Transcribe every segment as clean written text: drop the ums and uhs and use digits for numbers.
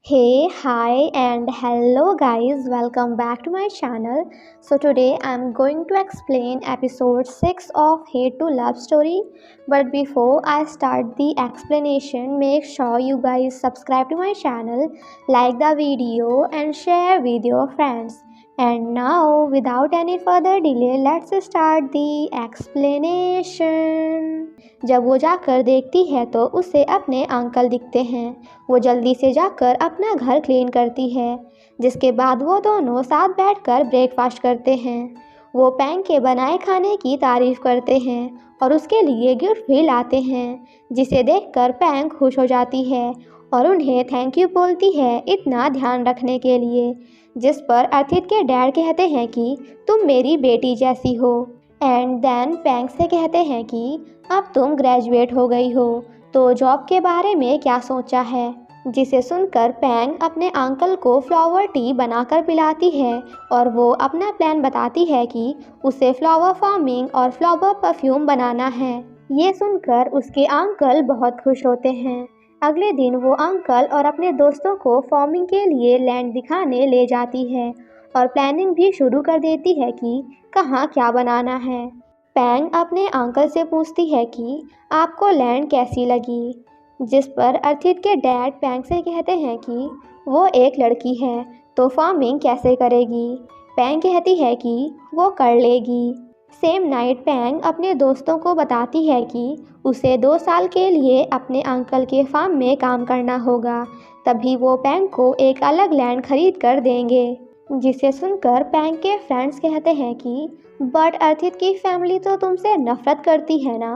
Hey, hi, and hello, guys. Welcome back to my channel. So, today I'm going to explain episode 6 of Hate to Love Story. But before I start the explanation, make sure you guys subscribe to my channel, like the video, and share with your friends. And now, without any further delay, let's start the explanation. जब वो जाकर देखती है तो उसे अपने uncle दिखते हैं। वो जल्दी से जाकर अपना घर क्लीन करती है, जिसके बाद वो दोनों साथ बैठकर ब्रेकफास्ट करते हैं। वो पैंग के बनाए खाने की तारीफ करते हैं और उसके लिए गिफ्ट भी लाते हैं, जिसे देखकर पैंग खुश हो जाती है और उन्हें थैंक यू बोलती है इतना ध्यान रखने के लिए। जिस पर अर्थित के डैड कहते हैं कि तुम मेरी बेटी जैसी हो। एंड देन पैंग से कहते हैं कि अब तुम ग्रेजुएट हो गई हो, तो जॉब के बारे में क्या सोचा है। जिसे सुनकर पैंग अपने अंकल को फ्लावर टी बनाकर पिलाती है और वो अपना प्लान बताती है कि उसे फ्लावर फार्मिंग और फ्लावर परफ्यूम बनाना है। ये सुनकर उसके अंकल बहुत खुश होते हैं। अगले दिन वो अंकल और अपने दोस्तों को फार्मिंग के लिए लैंड दिखाने ले जाती है और प्लानिंग भी शुरू कर देती है कि कहाँ क्या बनाना है। पैंग अपने अंकल से पूछती है कि आपको लैंड कैसी लगी, जिस पर अर्थित के डैड पैंग से कहते हैं कि वो एक लड़की है तो फार्मिंग कैसे करेगी। पैंग कहती है कि वो कर लेगी। सेम नाइट पैंग अपने दोस्तों को बताती है कि उसे 2 साल के लिए अपने अंकल के फार्म में काम करना होगा, तभी वो पैंग को एक अलग लैंड खरीद कर देंगे। जिसे सुनकर पैंग के फ्रेंड्स कहते हैं कि बट अर्थित की फैमिली तो तुमसे नफरत करती है ना।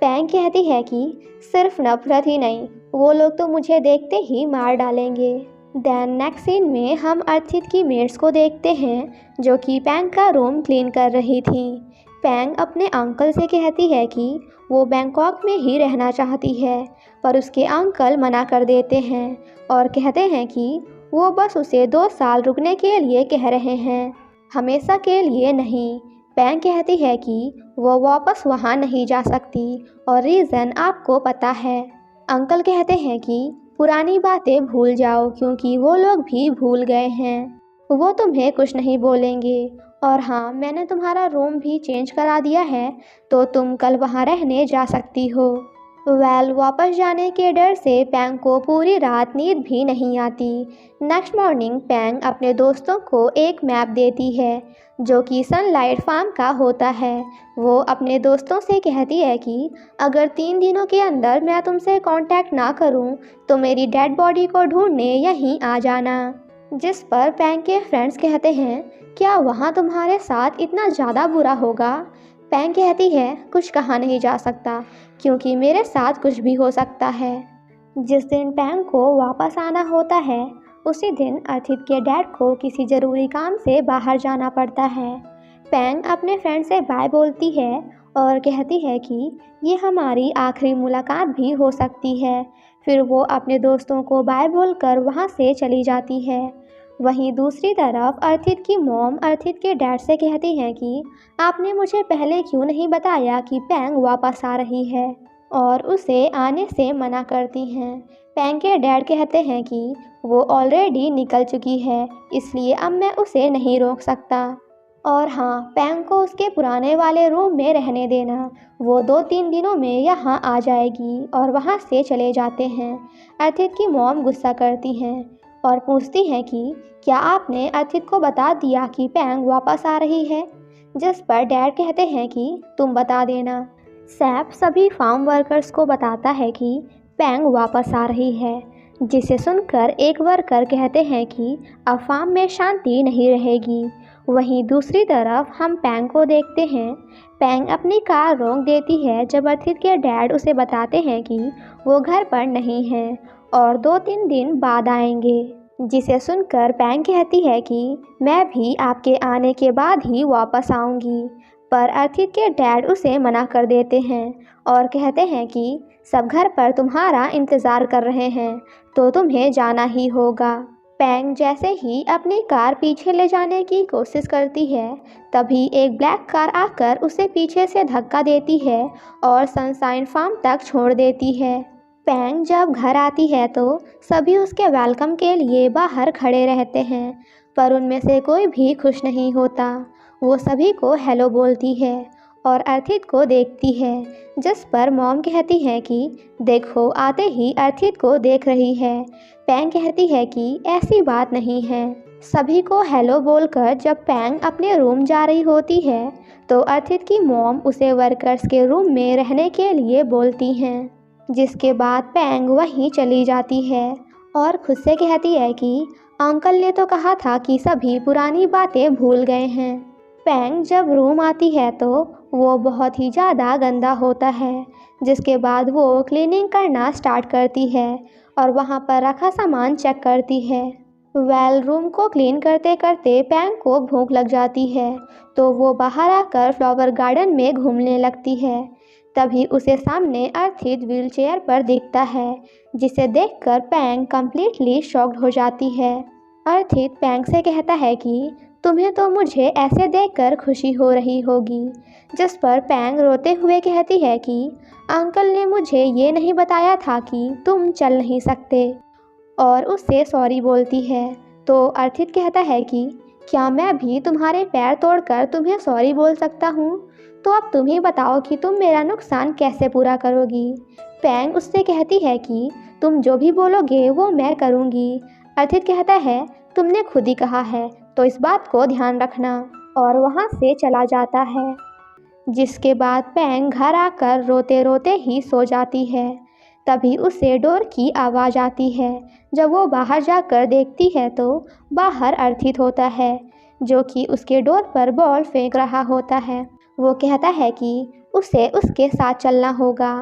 पैंग कहती है कि सिर्फ नफरत ही नहीं, वो लोग तो मुझे देखते ही मार डालेंगे। देन नेक्स्ट सीन में हम अर्थित की मेट्स को देखते हैं, जो कि पैंग का रूम क्लीन कर रही थी। पैंग अपने अंकल से कहती है कि वो बैंकॉक में ही रहना चाहती है, पर उसके अंकल मना कर देते हैं और कहते हैं कि वो बस उसे 2 साल रुकने के लिए कह रहे हैं, हमेशा के लिए नहीं। पैंग कहती है कि वो वापस वहाँ नहीं जा सकती और रीज़न आपको पता है। अंकल कहते हैं कि पुरानी बातें भूल जाओ, क्योंकि वो लोग भी भूल गए हैं। वो तुम्हें कुछ नहीं बोलेंगे। और हाँ, मैंने तुम्हारा रूम भी चेंज करा दिया है, तो तुम कल वहाँ रहने जा सकती हो। वापस जाने के डर से पैंग को पूरी रात नींद भी नहीं आती। नेक्स्ट मॉर्निंग पैंग अपने दोस्तों को एक मैप देती है, जो कि सनलाइट फार्म का होता है। वो अपने दोस्तों से कहती है कि अगर 3 दिनों के अंदर मैं तुमसे कांटेक्ट ना करूं, तो मेरी डेड बॉडी को ढूंढने यहीं आ जाना। जिस पर पैंग के फ्रेंड्स कहते हैं, क्या वहाँ तुम्हारे साथ इतना ज़्यादा बुरा होगा। पैंग कहती है कुछ कहा नहीं जा सकता, क्योंकि मेरे साथ कुछ भी हो सकता है। जिस दिन पैंग को वापस आना होता है, उसी दिन अर्थित के डैड को किसी ज़रूरी काम से बाहर जाना पड़ता है। पैंग अपने फ्रेंड से बाय बोलती है और कहती है कि ये हमारी आखिरी मुलाकात भी हो सकती है। फिर वो अपने दोस्तों को बाय बोलकर वहाँ से चली जाती है। वहीं दूसरी तरफ अर्थित की मॉम अर्थित के डैड से कहती हैं कि आपने मुझे पहले क्यों नहीं बताया कि पैंग वापस आ रही है, और उसे आने से मना करती हैं। पैंग के डैड कहते हैं कि वो ऑलरेडी निकल चुकी है, इसलिए अब मैं उसे नहीं रोक सकता। और हाँ, पैंग को उसके पुराने वाले रूम में रहने देना। वो 2-3 दिनों में यहाँ आ जाएगी और वहाँ से चले जाते हैं। अर्थित की मॉम गुस्सा करती हैं और पूछती हैं कि क्या आपने अर्थित को बता दिया कि पैंग वापस आ रही है। जिस पर डैड कहते हैं कि तुम बता देना। सैप सभी फार्म वर्कर्स को बताता है कि पैंग वापस आ रही है, जिसे सुनकर एक वर्कर कहते हैं कि अब फार्म में शांति नहीं रहेगी। वहीं दूसरी तरफ हम पैंग को देखते हैं। पैंग अपनी कार रोक देती है जब अर्थित के डैड उसे बताते हैं कि वो घर पर नहीं है और 2-3 दिन बाद आएंगे। जिसे सुनकर पैंग कहती है कि मैं भी आपके आने के बाद ही वापस आऊँगी, पर अर्थित के डैड उसे मना कर देते हैं और कहते हैं कि सब घर पर तुम्हारा इंतज़ार कर रहे हैं, तो तुम्हें जाना ही होगा। पैंग जैसे ही अपनी कार पीछे ले जाने की कोशिश करती है, तभी एक ब्लैक कार आकर उसे पीछे से धक्का देती है और सनशाइन फार्म तक छोड़ देती है। पैंग जब घर आती है तो सभी उसके वेलकम के लिए बाहर खड़े रहते हैं, पर उनमें से कोई भी खुश नहीं होता। वो सभी को हेलो बोलती है और अर्थित को देखती है, जिस पर मॉम कहती है कि देखो, आते ही अर्थित को देख रही है। पैंग कहती है कि ऐसी बात नहीं है। सभी को हेलो बोलकर जब पैंग अपने रूम जा रही होती है तो अर्थित की मॉम उसे वर्कर्स के रूम में रहने के लिए बोलती हैं, जिसके बाद पैंग वहीं चली जाती है और खुद से कहती है कि अंकल ने तो कहा था कि सभी पुरानी बातें भूल गए हैं। पैंग जब रूम आती है तो वो बहुत ही ज़्यादा गंदा होता है, जिसके बाद वो क्लीनिंग करना स्टार्ट करती है और वहाँ पर रखा सामान चेक करती है। रूम को क्लीन करते करते पैंग को भूख लग जाती है, तो वो बाहर आकर फ्लावर गार्डन में घूमने लगती है। तभी उसे सामने अर्थित व्हीलचेयर पर दिखता है, जिसे देखकर पैंग कम्प्लीटली शॉक्ड हो जाती है। अर्थित पैंग से कहता है कि तुम्हें तो मुझे ऐसे देखकर खुशी हो रही होगी, जिस पर पैंग रोते हुए कहती है कि अंकल ने मुझे ये नहीं बताया था कि तुम चल नहीं सकते, और उससे सॉरी बोलती है। तो अर्थित कहता है कि क्या मैं भी तुम्हारे पैर तोड़कर तुम्हें सॉरी बोल सकता हूँ? तो अब तुम ही बताओ कि तुम मेरा नुकसान कैसे पूरा करोगी। पैंग उससे कहती है कि तुम जो भी बोलोगे वो मैं करूँगी। अर्थित कहता है तुमने खुद ही कहा है, तो इस बात को ध्यान रखना, और वहाँ से चला जाता है। जिसके बाद पैंग घर आकर रोते रोते ही सो जाती है। तभी उसे डोर की आवाज़ आती है। जब वो बाहर जाकर देखती है तो बाहर अर्थित होता है, जो कि उसके डोर पर बॉल फेंक रहा होता है। वो कहता है कि उसे उसके साथ चलना होगा।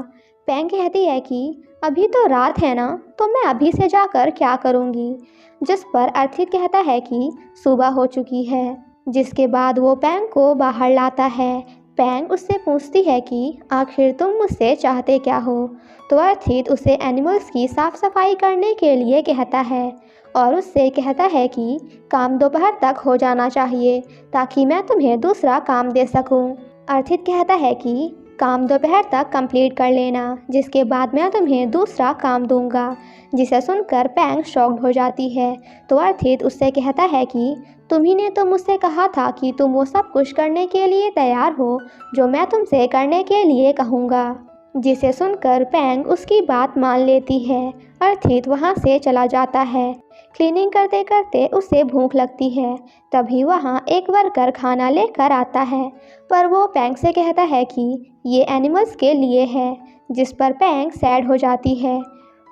पैंग कहती है कि अभी तो रात है ना, तो मैं अभी से जाकर क्या करूँगी, जिस पर अर्थित कहता है कि सुबह हो चुकी है। जिसके बाद वो पैंग को बाहर लाता है। पैंग उससे पूछती है कि आखिर तुम मुझसे चाहते क्या हो? तो अर्थित उसे एनिमल्स की साफ़ सफाई करने के लिए कहता है और उससे कहता है कि काम दोपहर तक हो जाना चाहिए ताकि मैं तुम्हें दूसरा काम दे सकूं। अर्थित कहता है कि काम दोपहर तक कंप्लीट कर लेना, जिसके बाद मैं तुम्हें दूसरा काम दूंगा। जिसे सुनकर पैंग शॉक्ड हो जाती है। तो अर्थित उससे कहता है कि तुम्ही ने तो मुझसे कहा था कि तुम वो सब कुछ करने के लिए तैयार हो जो मैं तुमसे करने के लिए कहूँगा। जिसे सुनकर पैंग उसकी बात मान लेती है। अर्थित वहाँ से चला जाता है। क्लीनिंग करते करते उसे भूख लगती है। तभी वहाँ एक वर्कर खाना लेकर आता है, पर वो पैंग से कहता है कि ये एनिमल्स के लिए है, जिस पर पैंग सैड हो जाती है।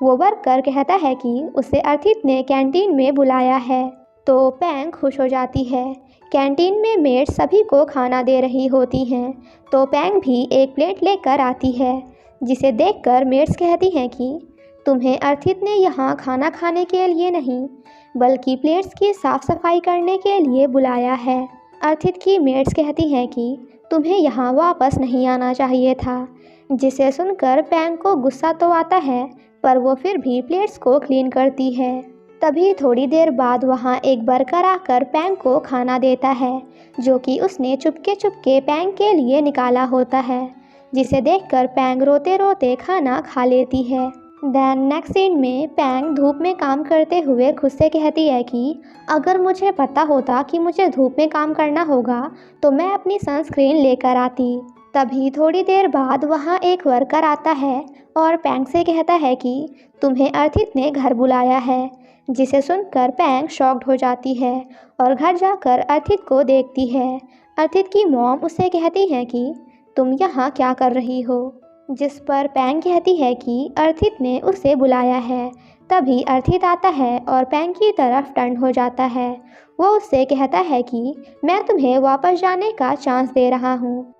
वो वर्कर कहता है कि उसे अर्थित ने कैंटीन में बुलाया है, तो पैंग खुश हो जाती है। कैंटीन में मेड सभी को खाना दे रही होती हैं, तो पैंग भी एक प्लेट लेकर आती है, जिसे देखकर मेड्स कहती हैं कि तुम्हें अर्थित ने यहाँ खाना खाने के लिए नहीं, बल्कि प्लेट्स की साफ़ सफाई करने के लिए बुलाया है। अर्थित की मेड्स कहती हैं कि तुम्हें यहाँ वापस नहीं आना चाहिए था। जिसे सुनकर पैंग को गुस्सा तो आता है, पर वो फिर भी प्लेट्स को क्लीन करती है। तभी थोड़ी देर बाद वहाँ एक वर्कर आकर पैंग को खाना देता है, जो कि उसने चुपके चुपके पैंग के लिए निकाला होता है। जिसे देखकर पैंग रोते रोते खाना खा लेती है। देन नेक्स्ट सीन में पैंग धूप में काम करते हुए खुद से कहती है कि अगर मुझे पता होता कि मुझे धूप में काम करना होगा तो मैं अपनी सनस्क्रीन लेकर आती। तभी थोड़ी देर बाद वहाँ एक वर्कर आता है और पैंग से कहता है कि तुम्हें अर्थित ने घर बुलाया है। जिसे सुनकर पैंग शॉक्ड हो जाती है और घर जाकर अर्थित को देखती है। अर्थित की मॉम उसे कहती है कि तुम यहाँ क्या कर रही हो, जिस पर पैंग कहती है कि अर्थित ने उसे बुलाया है। तभी अर्थित आता है और पैंग की तरफ टर्न हो जाता है। वो उससे कहता है कि मैं तुम्हें वापस जाने का चांस दे रहा हूँ,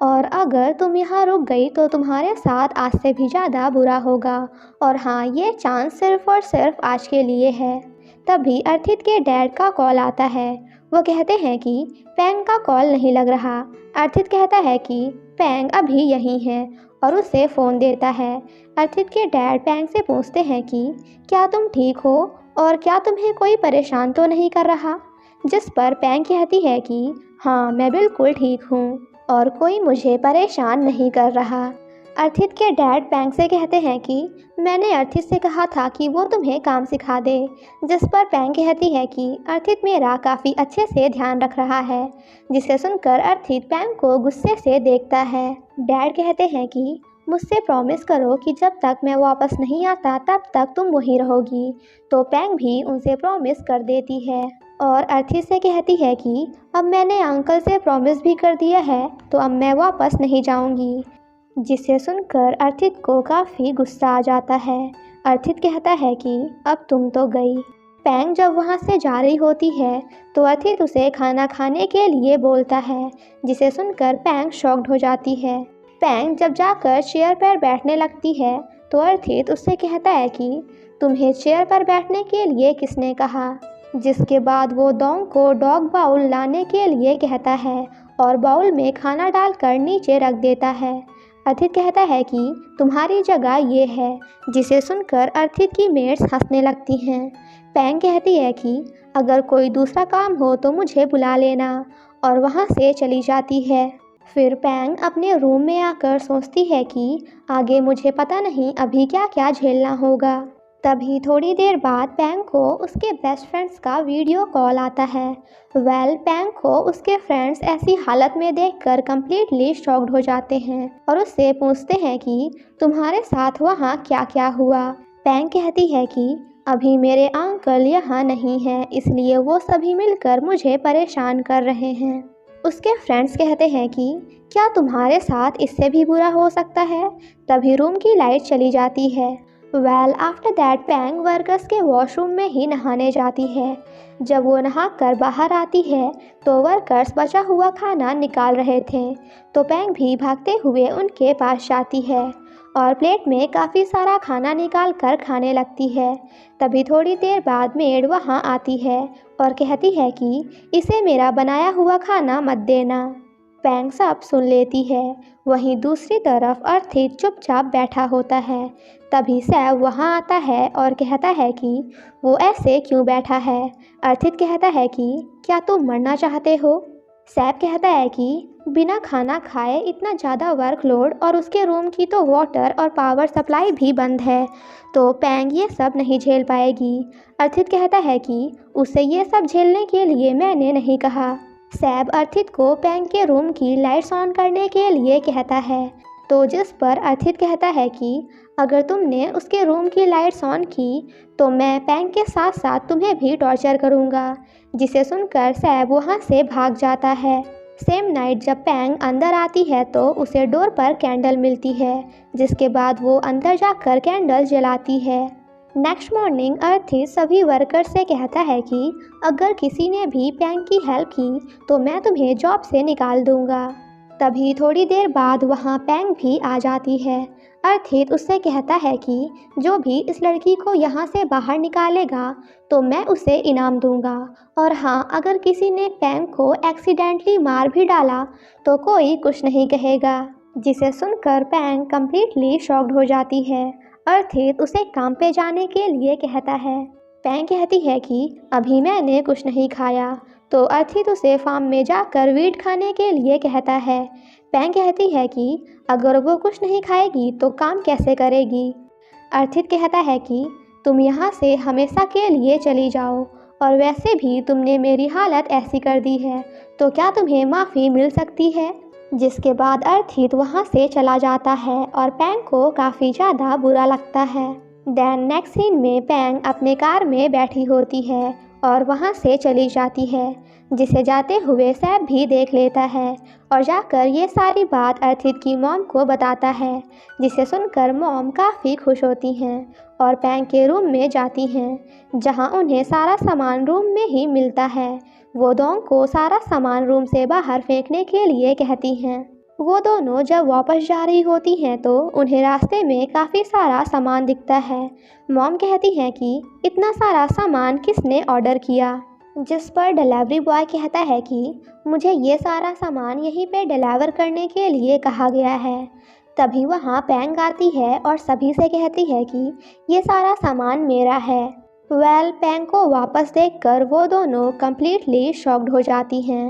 और अगर तुम यहाँ रुक गई तो तुम्हारे साथ आज से भी ज़्यादा बुरा होगा, और हाँ, ये चांस सिर्फ और सिर्फ आज के लिए है। तभी अर्थित के डैड का कॉल आता है। वो कहते हैं कि पैंग का कॉल नहीं लग रहा। अर्थित कहता है कि पैंग अभी यहीं है और उसे फ़ोन देता है। अर्थित के डैड पैंग से पूछते हैं कि क्या तुम ठीक हो और क्या तुम्हें कोई परेशान तो नहीं कर रहा, जिस पर पैंग कहती है कि हाँ, मैं बिल्कुल ठीक हूँ और कोई मुझे परेशान नहीं कर रहा। अर्थित के डैड पैंग से कहते हैं कि मैंने अर्थित से कहा था कि वो तुम्हें काम सिखा दे, जिस पर पैंग कहती है कि अर्थित मेरा काफ़ी अच्छे से ध्यान रख रहा है, जिसे सुनकर अर्थित पैंग को गुस्से से देखता है। डैड कहते हैं कि मुझसे प्रॉमिस करो कि जब तक मैं वापस नहीं आता तब तक तुम वहीं रहोगी। तो पैंग भी उनसे प्रॉमिस कर देती है और अर्थित से कहती है कि अब मैंने अंकल से प्रॉमिस भी कर दिया है तो अब मैं वापस नहीं जाऊंगी, जिसे सुनकर अर्थित को काफ़ी गुस्सा आ जाता है। अर्थित कहता है कि अब तुम तो गई। पैंग जब वहाँ से जा रही होती है तो अर्थित उसे खाना खाने के लिए बोलता है, जिसे सुनकर पैंग शॉक्ड हो जाती है। पैंग जब जाकर चेयर पर बैठने लगती है तो अर्थित उससे कहता है कि तुम्हें चेयर पर बैठने के लिए किसने कहा, जिसके बाद वो डोंग को डॉग बाउल लाने के लिए कहता है और बाउल में खाना डालकर नीचे रख देता है। अर्थित कहता है कि तुम्हारी जगह ये है, जिसे सुनकर अर्थित की मेट्स हंसने लगती हैं। पैंग कहती है कि अगर कोई दूसरा काम हो तो मुझे बुला लेना और वहाँ से चली जाती है। फिर पैंग अपने रूम में आकर सोचती है कि आगे मुझे पता नहीं अभी क्या क्या झेलना होगा। तभी थोड़ी देर बाद पैंग को उसके बेस्ट फ्रेंड्स का वीडियो कॉल आता है। पैंग को उसके फ्रेंड्स ऐसी हालत में देखकर कम्प्लीटली शॉक्ड हो जाते हैं और उससे पूछते हैं कि तुम्हारे साथ वहाँ क्या क्या हुआ। पैंग कहती है कि अभी मेरे अंकल यहाँ नहीं हैं, इसलिए वो सभी मिलकर मुझे परेशान कर रहे हैं। उसके फ्रेंड्स कहते हैं कि क्या तुम्हारे साथ इससे भी बुरा हो सकता है। तभी रूम की लाइट चली जाती है। आफ्टर दैट पैंग वर्कर्स के वॉशरूम में ही नहाने जाती है। जब वो नहाकर बाहर आती है तो वर्कर्स बचा हुआ खाना निकाल रहे थे, तो पैंग भी भागते हुए उनके पास जाती है और प्लेट में काफ़ी सारा खाना निकाल कर खाने लगती है। तभी थोड़ी देर बाद मेड वहाँ आती है और कहती है कि इसे मेरा बनाया हुआ खाना मत देना। पैंग सब सुन लेती है। वहीं दूसरी तरफ अर्थित चुपचाप बैठा होता है। तभी सैब वहाँ आता है और कहता है कि वो ऐसे क्यों बैठा है। अर्थित कहता है कि क्या तुम मरना चाहते हो। सैब कहता है कि बिना खाना खाए इतना ज़्यादा वर्कलोड और उसके रूम की तो वाटर और पावर सप्लाई भी बंद है, तो पैंग ये सब नहीं झेल पाएगी। अर्थित कहता है कि उसे ये सब झेलने के लिए मैंने नहीं कहा। सैब अर्थित को पैंग के रूम की लाइट्स ऑन करने के लिए कहता है, तो जिस पर अर्थित कहता है कि अगर तुमने उसके रूम की लाइट्स ऑन की तो मैं पैंग के साथ साथ तुम्हें भी टॉर्चर करूँगा, जिसे सुनकर सैब वहाँ से भाग जाता है। सेम नाइट जब पैंग अंदर आती है तो उसे डोर पर कैंडल मिलती है, जिसके बाद वो अंदर जाकर कैंडल जलाती है। नेक्स्ट मॉर्निंग अर्थित सभी वर्कर से कहता है कि अगर किसी ने भी पैंग की हेल्प की तो मैं तुम्हें जॉब से निकाल दूंगा। तभी थोड़ी देर बाद वहाँ पैंग भी आ जाती है। अर्थित उससे कहता है कि जो भी इस लड़की को यहाँ से बाहर निकालेगा तो मैं उसे इनाम दूंगा, और हाँ, अगर किसी ने पैंग को एक्सीडेंटली मार भी डाला तो कोई कुछ नहीं कहेगा, जिसे सुनकर पैंग कम्प्लीटली शॉक्ड हो जाती है। अर्थित उसे काम पे जाने के लिए कहता है। पैंग कहती है कि अभी मैंने कुछ नहीं खाया, तो अर्थित उसे फार्म में जाकर वीट खाने के लिए कहता है। पैंग कहती है कि अगर वो कुछ नहीं खाएगी तो काम कैसे करेगी। अर्थित कहता है कि तुम यहाँ से हमेशा के लिए चली जाओ, और वैसे भी तुमने मेरी हालत ऐसी कर दी है तो क्या तुम्हें माफ़ी मिल सकती है। जिसके बाद अर्थित वहाँ से चला जाता है और पैंग को काफ़ी ज़्यादा बुरा लगता है। देन नेक्स्ट सीन में पैंग अपने कार में बैठी होती है और वहाँ से चली जाती है, जिसे जाते हुए सैब भी देख लेता है और जाकर ये सारी बात अर्थित की मॉम को बताता है, जिसे सुनकर मॉम काफ़ी खुश होती हैं और पैंग के रूम में जाती हैं, जहाँ उन्हें सारा सामान रूम में ही मिलता है। वो डोंग को सारा सामान रूम से बाहर फेंकने के लिए कहती हैं। वो दोनों जब वापस जा रही होती हैं तो उन्हें रास्ते में काफ़ी सारा सामान दिखता है। मॉम कहती हैं कि इतना सारा सामान किसने ऑर्डर किया, जिस पर डिलीवरी बॉय कहता है कि मुझे ये सारा सामान यहीं पे डिलीवर करने के लिए कहा गया है। तभी वहाँ पैंग आती है और सभी से कहती है कि ये सारा सामान मेरा है। पैंग को वापस देखकर वो दोनों कम्प्लीटली शॉक्ड हो जाती हैं।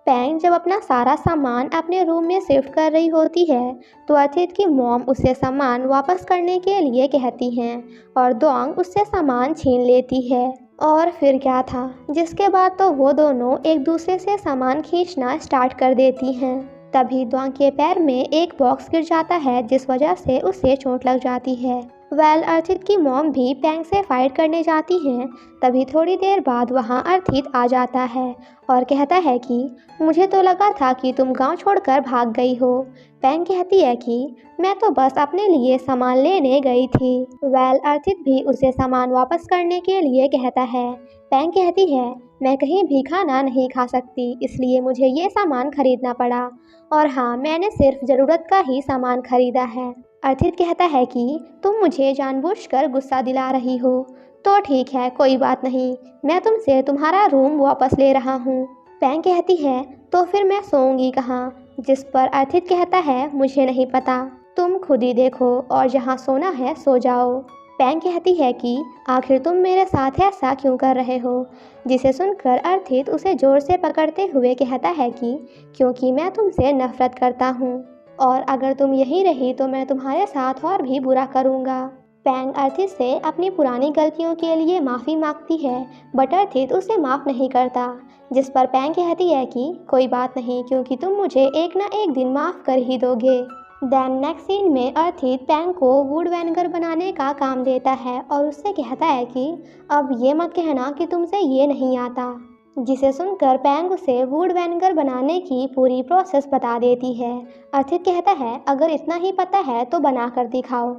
पैंग जब अपना सारा सामान अपने रूम में शिफ्ट कर रही होती है तो अर्थित की मॉम उसे सामान वापस करने के लिए कहती हैं और दोंग उससे सामान छीन लेती है। और फिर क्या था, जिसके बाद तो वो दोनों एक दूसरे से सामान खींचना स्टार्ट कर देती हैं। तभी दोंग के पैर में एक बॉक्स गिर जाता है जिस वजह से उसे चोट लग जाती है। अर्थित की मॉम भी पैंग से फाइट करने जाती हैं। तभी थोड़ी देर बाद वहाँ अर्थित आ जाता है और कहता है कि मुझे तो लगा था कि तुम गांव छोड़कर भाग गई हो। पैंग कहती है कि मैं तो बस अपने लिए सामान लेने गई थी। अर्थित भी उसे सामान वापस करने के लिए कहता है। पैंग कहती है मैं कहीं भी खाना नहीं खा सकती, इसलिए मुझे ये सामान खरीदना पड़ा और हाँ, मैंने सिर्फ ज़रूरत का ही सामान खरीदा है। अर्थित कहता है कि तुम मुझे जानबूझकर गुस्सा दिला रही हो। तो ठीक है, कोई बात नहीं, मैं तुमसे तुम्हारा रूम वापस ले रहा हूँ। पैंग कहती है तो फिर मैं सोऊंगी कहाँ? जिस पर अर्थित कहता है मुझे नहीं पता, तुम खुद ही देखो और जहाँ सोना है सो जाओ। पैंग कहती है कि आखिर तुम मेरे साथ ऐसा क्यों कर रहे हो? जिसे सुनकर अर्थित उसे जोर से पकड़ते हुए कहता है कि क्योंकि मैं तुमसे नफरत करता हूँ और अगर तुम यहीं रही तो मैं तुम्हारे साथ और भी बुरा करूँगा। पैंग अर्थित से अपनी पुरानी गलतियों के लिए माफ़ी मांगती है बट अर्थित उसे माफ़ नहीं करता। जिस पर पैंग कहती है कि कोई बात नहीं, क्योंकि तुम मुझे एक ना एक दिन माफ़ कर ही दोगे। नेक्स्ट सीन में अर्थित पैंग को वुड वाइनेगर बनाने का काम देता है और उससे कहता है कि अब ये मत कहना कि तुमसे ये नहीं आता। जिसे सुनकर पैंग उसे वुड वाइनेगर बनाने की पूरी प्रोसेस बता देती है। अर्थित कहता है अगर इतना ही पता है तो बना कर दिखाओ,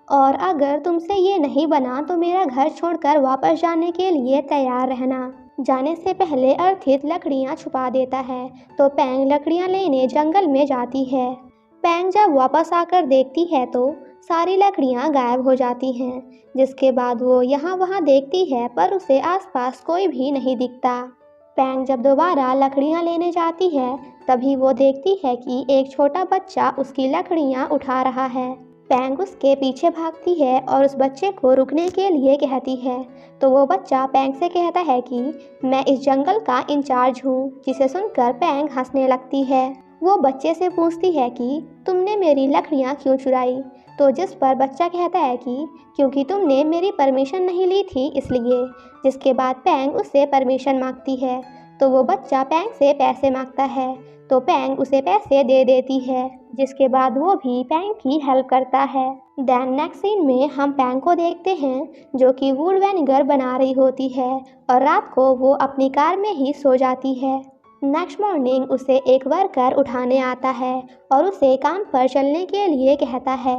और अगर तुमसे ये नहीं बना तो मेरा घर छोड़कर वापस जाने के लिए तैयार रहना। जाने से पहले अर्थित लकड़ियाँ छुपा देता है तो पैंग लकड़ियाँ लेने जंगल में जाती है। पैंग जब वापस आकर देखती है तो सारी लकड़ियाँ गायब हो जाती हैं। जिसके बाद वो यहाँ वहाँ देखती है पर उसे आसपास कोई भी नहीं दिखता। पैंग जब दोबारा लकड़ियाँ लेने जाती है तभी वो देखती है कि एक छोटा बच्चा उसकी लकड़ियाँ उठा रहा है। पैंग उसके पीछे भागती है और उस बच्चे को रुकने के लिए कहती है तो वो बच्चा पैंग से कहता है कि मैं इस जंगल का इंचार्ज हूँ। जिसे सुनकर पैंग हंसने लगती है। वो बच्चे से पूछती है कि तुमने मेरी लकड़ियाँ क्यों चुराई? तो जिस पर बच्चा कहता है कि क्योंकि तुमने मेरी परमिशन नहीं ली थी इसलिए। जिसके बाद पैंग उससे परमिशन मांगती है तो वो बच्चा पैंग से पैसे मांगता है तो पैंग उसे पैसे दे देती है। जिसके बाद वो भी पैंग की हेल्प करता है। नेक्स्ट सीन में हम पैंग को देखते हैं जो कि वुड वाइनेगर बना रही होती है और रात को वो अपनी कार में ही सो जाती है। नेक्स्ट मॉर्निंग उसे एक वर्कर उठाने आता है और उसे काम पर चलने के लिए कहता है।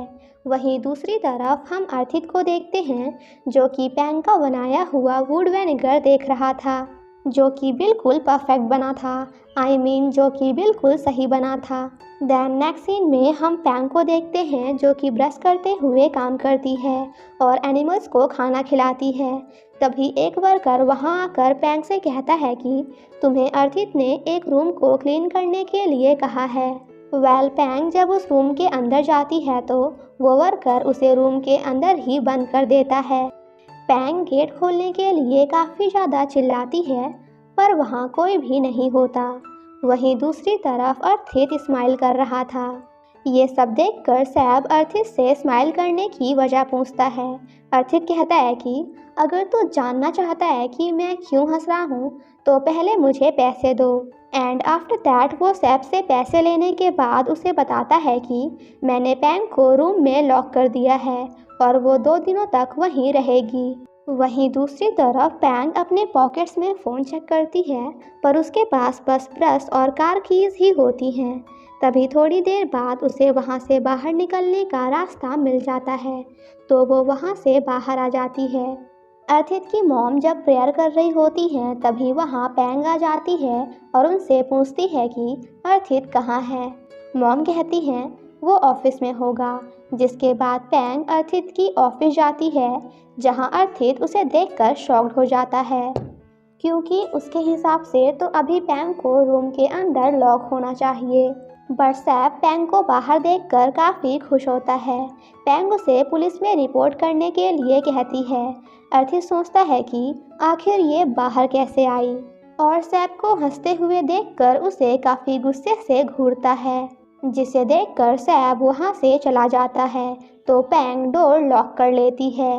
वहीं दूसरी तरफ हम अर्थित को देखते हैं जो कि पैंग का बनाया हुआ वुड वाइनेगर देख रहा था, जो कि बिल्कुल परफेक्ट बना था। जो कि बिल्कुल सही बना था। नेक्स्ट सीन में हम पैंग को देखते हैं जो कि ब्रश करते हुए काम करती है और एनिमल्स को खाना खिलाती है। तभी एक वर्कर वहां आकर पैंग से कहता है कि तुम्हें अर्थित ने एक रूम को क्लीन करने के लिए कहा है। पैंग जब उस रूम के अंदर जाती है तो वो वर्कर उसे रूम के अंदर ही बंद कर देता है। पैंग गेट खोलने के लिए काफ़ी ज़्यादा चिल्लाती है पर वहाँ कोई भी नहीं होता। वहीं दूसरी तरफ अर्थित स्माइल कर रहा था। ये सब देखकर सैब अर्थित से स्माइल करने की वजह पूछता है। अर्थित कहता है कि अगर तू जानना चाहता है कि मैं क्यों हंस रहा हूँ तो पहले मुझे पैसे दो। एंड आफ्टर दैट वो सैब से पैसे लेने के बाद उसे बताता है कि मैंने पैंग को रूम में लॉक कर दिया है और वो 2 दिनों तक वहीं रहेगी। वहीं दूसरी तरफ पैंग अपने पॉकेट्स में फ़ोन चेक करती है पर उसके पास बस ब्रश और कार कीज़ ही होती हैं। तभी थोड़ी देर बाद उसे वहां से बाहर निकलने का रास्ता मिल जाता है तो वो वहां से बाहर आ जाती है। अर्थित की मॉम जब प्रेयर कर रही होती हैं तभी वहां पैंग आ जाती है और उनसे पूछती है कि अर्थित कहाँ है। मॉम कहती हैं वो ऑफिस में होगा। जिसके बाद पैंग अर्थित की ऑफिस जाती है जहां अर्थित उसे देखकर शॉक्ड हो जाता है क्योंकि उसके हिसाब से तो अभी पैंग को रूम के अंदर लॉक होना चाहिए। बट सैब पैंग को बाहर देखकर काफ़ी खुश होता है। पैंग उसे पुलिस में रिपोर्ट करने के लिए कहती है। अर्थित सोचता है कि आखिर ये बाहर कैसे आई। और सैप को हंसते हुए देखकर उसे काफ़ी गुस्से से घूरता है, जिसे देखकर सैप वहाँ से चला जाता है। तो पैंग डोर लॉक कर लेती है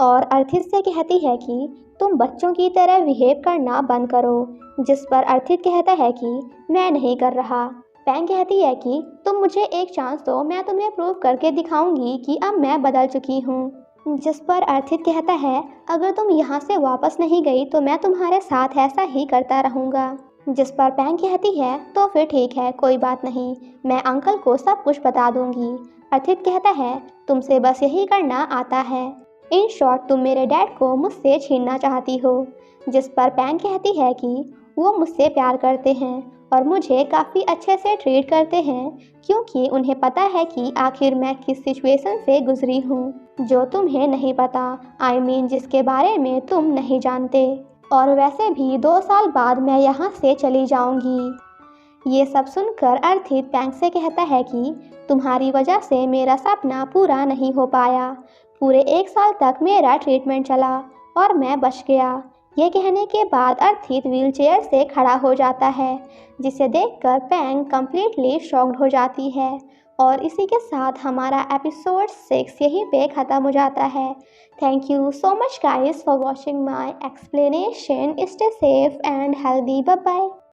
और अर्थित से कहती है कि तुम बच्चों की तरह बिहेव करना बंद करो, जिस पर अर्थित कहता है कि मैं नहीं कर रहा। पैंग कहती है कि तुम मुझे एक चांस दो, मैं तुम्हें प्रूव करके दिखाऊंगी कि अब मैं बदल चुकी हूँ। जिस पर अर्थित कहता है अगर तुम यहाँ से वापस नहीं गई तो मैं तुम्हारे साथ ऐसा ही करता रहूँगा। जिस पर पैंग कहती है तो फिर ठीक है, कोई बात नहीं, मैं अंकल को सब कुछ बता दूंगी। अर्थित कहता है तुमसे बस यही करना आता है, इन शॉर्ट तुम मेरे डैड को मुझसे छीनना चाहती हो। जिस पर पैंग कहती है कि वो मुझसे प्यार करते हैं और मुझे काफ़ी अच्छे से ट्रीट करते हैं, क्योंकि उन्हें पता है कि आखिर मैं किस सिचुएशन से गुजरी हूँ जो तुम्हें नहीं पता, I mean जिसके बारे में तुम नहीं जानते। और वैसे भी 2 साल बाद मैं यहाँ से चली जाऊँगी। ये सब सुनकर अर्थित पैंग से कहता है कि तुम्हारी वजह से मेरा सपना पूरा नहीं हो पाया, पूरे 1 साल तक मेरा ट्रीटमेंट चला और मैं बच गया। ये कहने के बाद अर्थित व्हीलचेयर से खड़ा हो जाता है, जिसे देखकर पैंग कम्प्लीटली शॉक्ड हो जाती है। और इसी के साथ हमारा एपिसोड 6 यहीं पे ख़त्म हो जाता है। Thank you so much guys for watching my explanation. Stay safe and healthy, bye bye.